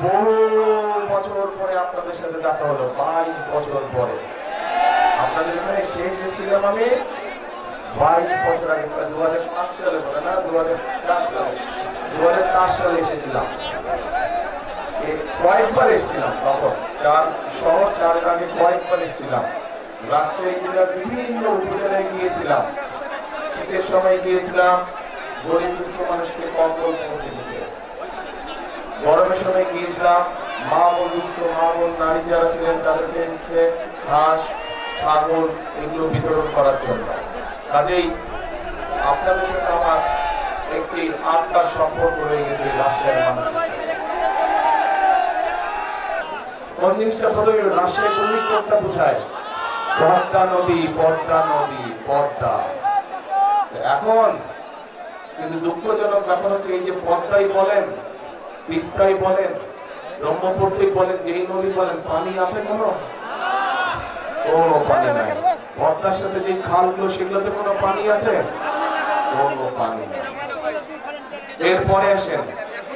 বহু বছর পরে আপনাদের সাথে দেখা হলো, 22 বছর পরে। আপনাদের এখানে শেষ এসেছিলাম আমি 22 বছর আগে, 2005 সালে বলে না, 2004 সালে এসেছিলাম। কয়েকবার এসেছিলাম, তখন 4 আগে কয়েকবার এসেছিলাম। রাজশাহী জেলার বিভিন্ন উপজেলায় গিয়েছিলাম, শীতের সময় গিয়েছিলাম গরিব দুস্থ মানুষকে কম্বল পৌঁছে দিতে, গরমের সময় গিয়েছিলাম মা বোন নারী যারা ছিলেন তাদেরকে হচ্ছে হাঁস ছাগল এগুলো বিতরণ করার জন্য। কাজেই আপনাদের সাথে আমার একটি আত্মার সম্পর্ক রয়ে গেছে রাজশাহীর মানুষের। কোন জিনিসটা প্রথমে রাজশাহী কোনটা বোঝায়? পদ্মা নদী, পদ্মা নদী, পদ্মা। এখন কিন্তু দুঃখজনক ব্যাপার হচ্ছে এই যে পদ্মাই বলেন, তিস্তাই বলেন, ব্রহ্মপুত্রই বলেন, যেই নদী বলেন, পানি আছে কোনো পানি নাই। পদ্মার সাথে যে খালগুলো সেগুলোতে কোনো পানি আছে? কোনো পানি নেই। এরপরে আসেন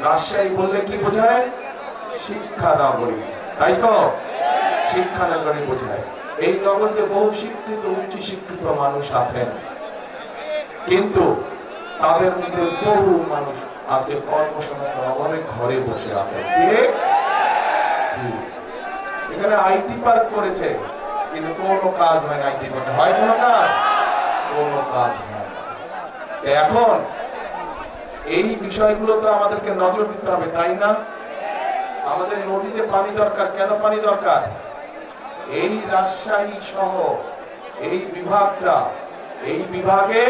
রাজশাহী বললে কি বোঝায়? শিক্ষা নগরী, তাই তো? শিক্ষা নগরী বোঝায়। এই নগরীতে বহু শিক্ষিত উচ্চ শিক্ষিত মানুষ আছেন, কিন্তু তাদের মধ্যে বহু মানুষ আজকে কর্মসংস্থান অভাবে ঘরে বসে আছে। এখানে আইটি পার্ক করেছে, কিন্তু কোনো কাজ হয় না। আইটি পার্কে হয় কোনো কাজ? কোনো কাজ হয় না। এখন এই বিষয়গুলো তো আমাদেরকে নজর দিতে হবে, তাই না? আমাদের নদীতে পানি দরকার। কেন পানি দরকার? এই রাজশাহী সহ এই বিভাগটা, এই বিভাগে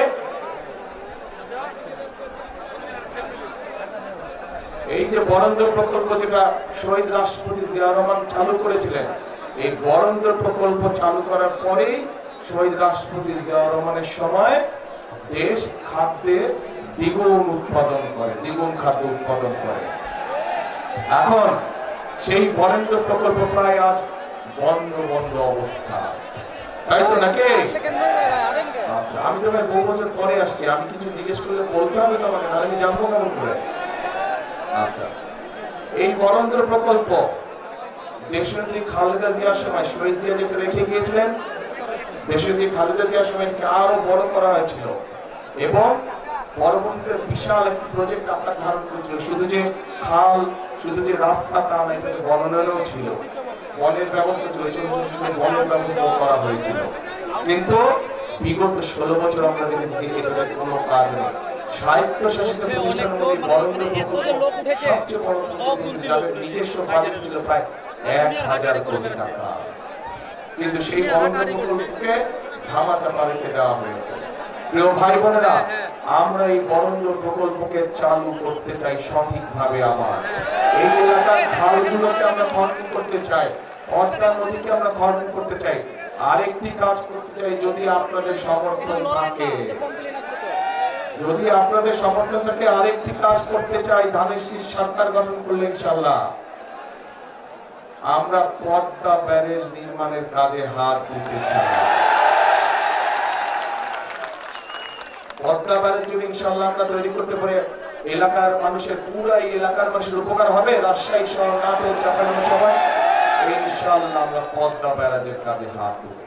এই যে বরেন্দ্র প্রকল্প যেটা শহীদ রাষ্ট্রপতি জিয়া রহমান চালু করেছিলেন, এই বরেন্দ্র প্রকল্প চালু করার পরেই শহীদ রাষ্ট্রপতি জিয়া রহমানের সময় দেশ খাদ্যে দ্বিগুণ খাদ্য উৎপাদন করে। এখন সেই বরেন্দ্র প্রকল্প প্রায় আজ বন্ধ অবস্থা, তাই তো নাকি? আচ্ছা, আমি তো বহু বছর পরে আসছি, আমি কিছু জিজ্ঞেস করলে বলতে হবে তোমাকে, তাহলে আমি জানবো কেমন করে? আচ্ছা, এই বরেন্দ্র প্রকল্প দেশনেত্রী খালেদা জিয়ার সময় শহীদ জিয়া যেটা রেখে গিয়েছিলেন, দেশনেত্রী খালেদা জিয়ার সময় আরো বড় করা হয়েছিল এবং পরবর্তীতে বিশাল একটি প্রজেক্ট আপনার ধারণ করেছিল। শুধু যে খাল, শুধু যে রাস্তা তা না, এটাতে বনায়নও ছিল, বনের ব্যবস্থা ছিল, বনের ব্যবস্থা করা হয়েছিল। কিন্তু বিগত 16 বছর আমরা দেখেছি এটাতে কোনো কাজ নেই। স্বায়ত্তশাসিত প্রতিষ্ঠানগুলি বরেন্দ্র প্রকল্প সবচেয়ে বড় প্রকল্প, যাদের নিজস্ব বাজেট ছিল প্রায় 1000 কোটি টাকা, কিন্তু সেই বরেন্দ্র প্রকল্পকে ধামাচাপা রেখে দেওয়া হয়েছে। প্রিয় ভাই বোনেরা, আমরা এই বরেন্দ্র প্রকল্পকে চালু করতে চাই সঠিকভাবে। আমার এই এলাকার খালগুলোকে আমরা খনন করতে চাই, পদ্মা নদীকে আমরা খনন করতে চাই, আরেকটি কাজ করতে চাই। যদি আপনাদের সমর্থন থাকে, যদি আপনাদের সমর্থন থাকে, আরেকটি কাজ করতে চাই। ধানের শীষ সরকার গঠন করলে ইনশাআল্লাহ আমরা পদ্মা ব্যারেজ নির্মাণের কাজে হাত দিতে চাই। পদ্মা ব্যারেজ যদি ইনশাআল্লাহ আমরা তৈরি করতে পারি, এলাকার মানুষের, পুরাই এলাকার মানুষের উপকার হবে। রাজশাহী শহর, নাটোর, চাঁপাইনবাবগঞ্জ সবাই ইনশাআল্লাহ আমরা পদ্মা ব্যারেজের কাজে হাত দেব।